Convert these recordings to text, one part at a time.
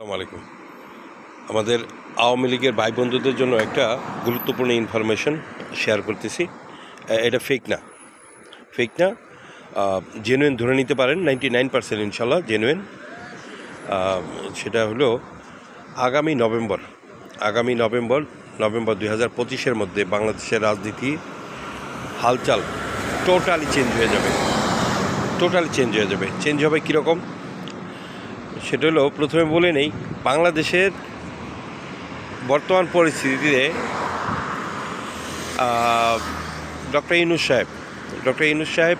আসসালামু আলাইকুম। আমাদের আওয়ামী লীগের ভাই বন্ধুদের জন্য একটা গুরুত্বপূর্ণ ইনফরমেশন শেয়ার করতেছি। এটা ফেক না, জেনুইন ধরে নিতে পারেন। 99% ইনশাল্লাহ জেনুইন। সেটা হলো আগামী নভেম্বর 2025-এর মধ্যে বাংলাদেশের রাজনীতি হালচাল টোটালি চেঞ্জ হয়ে যাবে। চেঞ্জ হবে কীরকম? সেটা হলো, প্রথমে বলে নেই, বাংলাদেশের বর্তমান পরিস্থিতিতে ডক্টর ইউনূস সাহেব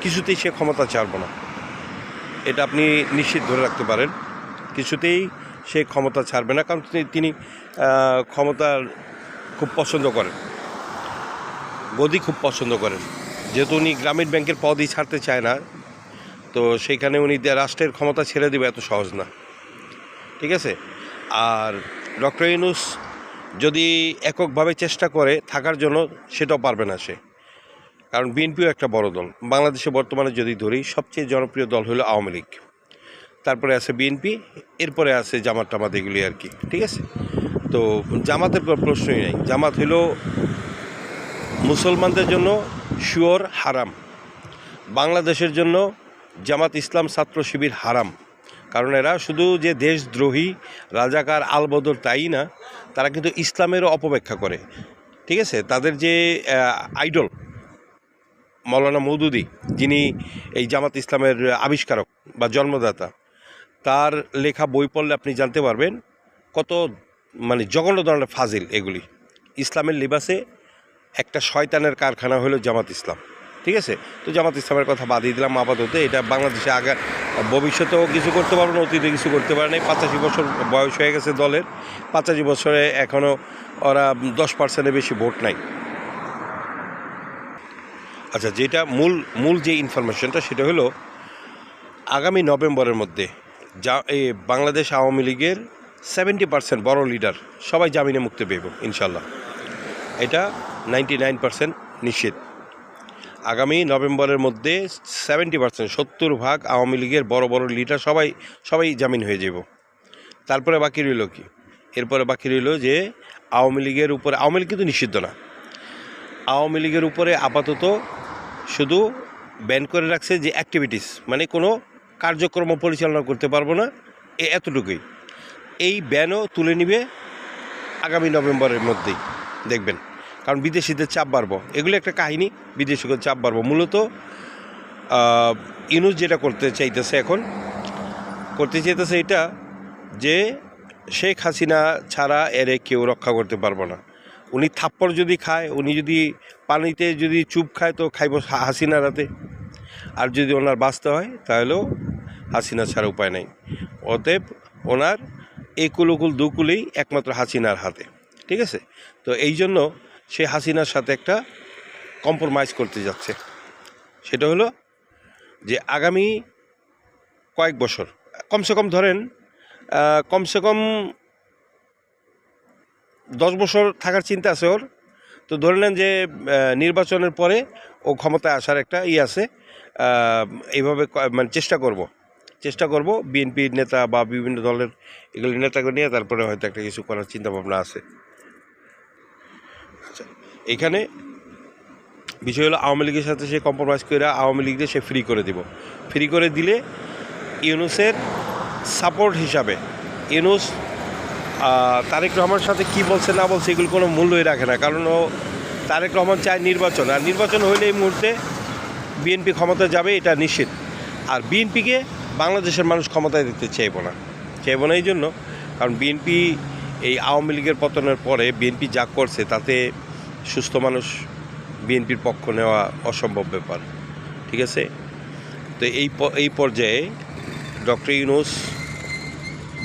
কিছুতেই সে ক্ষমতা ছাড়বে না, এটা আপনি নিশ্চিত ধরে রাখতে পারেন। কিছুতেই সে ক্ষমতা ছাড়বে না, কারণ তিনি ক্ষমতার খুব পছন্দ করেন, গদি খুব পছন্দ করেন। যেহেতু উনি গ্রামীণ ব্যাংকের পদই ছাড়তে চায় না, তো সেইখানে উনি রাষ্ট্রের ক্ষমতা ছেড়ে দেবে এত সহজ না, ঠিক আছে? আর ডক্টর ইউনূস যদি এককভাবে চেষ্টা করে থাকার জন্য, সেটাও পারবে না সে, কারণ বিএনপিও একটা বড় দল। বাংলাদেশে বর্তমানে যদি ধরি, সবচেয়ে জনপ্রিয় দল হলো আওয়ামী লীগ, তারপরে আছে বিএনপি, এরপরে আছে জামাত এগুলি আর কি, ঠিক আছে? তো জামাতের প্রশ্নই নেই। জামাত হলো মুসলমানদের জন্য শিওর হারাম, বাংলাদেশের জন্য জামাত ইসলাম ছাত্র শিবির হারাম। কারণ এরা শুধু যে দেশদ্রোহী, রাজাকার, আলবদর তাই না, তারা কিন্তু ইসলামেরও অপব্যাখ্যা করে, ঠিক আছে? তাদের যে আইডল মৌলানা মওদুদি, যিনি এই জামাত ইসলামের আবিষ্কারক বা জন্মদাতা, তার লেখা বই পড়লে আপনি জানতে পারবেন কত জঘন্য ধরনের ফাজিল এগুলি। ইসলামের লিবাসে একটা শয়তানের কারখানা হলো জামাত ইসলাম, ঠিক আছে? তো জামাত ইসলামের কথা বাদিয়ে দিলাম আপাতত। এটা বাংলাদেশে ভবিষ্যতেও কিছু করতে পারবে না, অতীতে কিছু করতে পারে না। 85 বছর বয়স হয়ে গেছে দলের, 85 বছরে এখনও ওরা 10%-এর বেশি ভোট নাই। আচ্ছা, যেটা মূল যে ইনফরমেশনটা, সেটা হলো আগামী নভেম্বরের মধ্যে বাংলাদেশ আওয়ামী লীগের 70% বড় লিডার সবাই জামিনে মুক্তি পেব ইনশাল্লাহ। এটা 99% নিশ্চিত। আগামী নভেম্বরের মধ্যে 70%, 70% আওয়ামী লীগের বড় লিডার সবাই জামিন হয়ে যাব। তারপরে বাকি রইল কি? এরপরে বাকি রইল যে আওয়ামী লীগ কিন্তু নিষিদ্ধ না, আওয়ামী লীগের উপরে আপাতত শুধু ব্যান করে রাখছে যে অ্যাক্টিভিটিস, কোনো কার্যক্রম পরিচালনা করতে পারবো না, এতটুকুই। এই ব্যানও তুলে নিবে আগামী নভেম্বরের মধ্যেই, দেখবেন। কারণ বিদেশিদের চাপ বাড়বো, এগুলো একটা কাহিনী। বিদেশিদের চাপ বাড়বো মূলত ইউনূস যেটা করতে চাইতেছে এটা যে শেখ হাসিনা ছাড়া এরে কেউ রক্ষা করতে পারবো না। উনি থাপ্পড় যদি খায়, উনি যদি পানিতে যদি চুপ খায়, তো খাইব হাসিনার হাতে। আর যদি ওনার বাঁচতে হয়, তাহলেও হাসিনা ছাড়া উপায় নাই। অতএব ওনার এই কুলকুল দুকুলেই একমাত্র হাসিনার হাতে, ঠিক আছে? তো এই জন্য সে হাসিনার সাথে একটা কম্প্রোমাইজ করতে যাচ্ছে। সেটা হলো যে আগামী কয়েক বছর, কমসে কম ধরেন 10 বছর থাকার চিন্তা আছে ওর। তো ধরে নেন যে নির্বাচনের পরে ও ক্ষমতায় আসার একটা আছে। এইভাবে চেষ্টা করব বিএনপির নেতা বা বিভিন্ন দলের এগুলি নেতাকে নিয়ে, তারপরে হয়তো একটা কিছু করার চিন্তাভাবনা আছে। আচ্ছা, এখানে বিষয় হলো আওয়ামী লীগের সাথে সে কম্প্রোমাইজ করে আওয়ামী লীগকে সে ফ্রি করে দিলে ইউনূসের সাপোর্ট হিসাবে ইউনূস তারেক রহমানের সাথে কি বলছে না বলছে এগুলো কোনো মূল্যই রাখে না। কারণ ও তারেক রহমান চায় নির্বাচন, আর নির্বাচন হইলে এই মুহূর্তে বিএনপি ক্ষমতায় যাবে, এটা নিশ্চিত। আর বিএনপিকে বাংলাদেশের মানুষ ক্ষমতায় দিতে চাইব না এই জন্য, কারণ বিএনপি এই আওয়ামী লীগের পতনের পরে বিএনপি যা করছে, তাতে সুস্থ মানুষ বিএনপির পক্ষ নেওয়া অসম্ভব ব্যাপার, ঠিক আছে? তো এই পর্যায়ে ডক্টর ইউনূস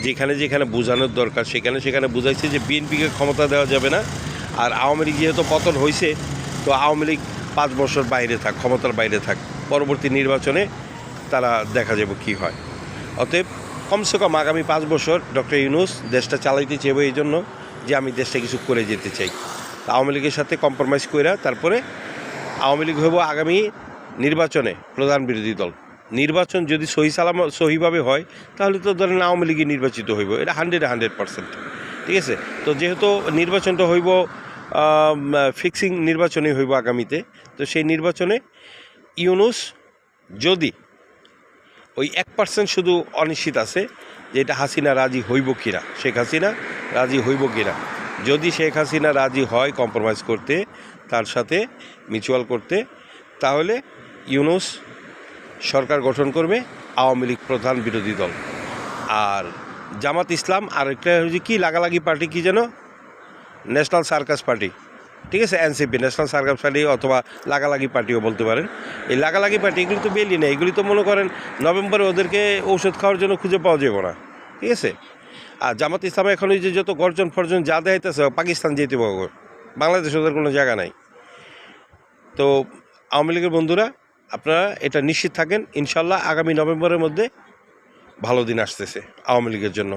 যেখানে বোঝানোর দরকার সেখানে বুঝাইছে যে বিএনপিকে ক্ষমতা দেওয়া যাবে না। আর আওয়ামী লীগ যেহেতু পতন হয়েছে, তো আওয়ামী লীগ 5 বছর ক্ষমতার বাইরে থাক, পরবর্তী নির্বাচনে তারা দেখা যাবে কি হয়। অতএব কমসে কম আগামী 5 বছর ডক্টর ইউনূস দেশটা চালাইতে চাইবে, এই জন্য যে আমি দেশটা কিছু করে যেতে চাই। আওয়ামী লীগের সাথে কম্প্রোমাইজ করে তারপরে আওয়ামী লীগ হইব আগামী নির্বাচনে প্রধান বিরোধী দল, নির্বাচন যদি সহিভাবে হয় তাহলে তো ধরেন আওয়ামী লীগই নির্বাচিত হইব, এটা 100% ঠিক আছে। তো যেহেতু নির্বাচনটা হইব ফিক্সিং নির্বাচনই হইব আগামীতে, তো সেই নির্বাচনে ইউনূস যদি ওই 1% শুধু অনিশ্চিত আছে যে এটা হাসিনা রাজি হইব কিনা, শেখ হাসিনা রাজি হইব কিনা। যদি শেখ হাসিনা রাজি হয় কম্প্রোমাইজ করতে, তার সাথে মিউচুয়াল করতে, তাহলে ইউনূস সরকার গঠন করবে, আওয়ামী লীগ প্রধান বিরোধী দল। আর জামাত ইসলাম আর একটা হচ্ছে কি লাগালাগি পার্টি, কি যেন ন্যাশনাল সার্কাস পার্টি, ঠিক আছে, এনসিপি ন্যাশনাল সার্কাস পার্টি অথবা লাগালাগি পার্টিও বলতে পারেন। এই লাগালাগি পার্টি এগুলি তো বেলি নেই, এগুলি তো মনে করেন নভেম্বরে ওদেরকে ঔষধ খাওয়ার জন্য খুঁজে পাওয়া যাবে না, ঠিক আছে। আর জামাত ইসলাম এখন ওই যে যত গর্জন ফর্জন যা দেখাইতেছে পাকিস্তান যেতে পারবো, বাংলাদেশ ওদের কোনো জায়গা নাই। তো আওয়ামী লীগের বন্ধুরা আপনারা এটা নিশ্চিত থাকেন, ইনশাল্লাহ আগামী নভেম্বরের মধ্যে ভালো দিন আসতেছে আওয়ামী লীগের জন্য।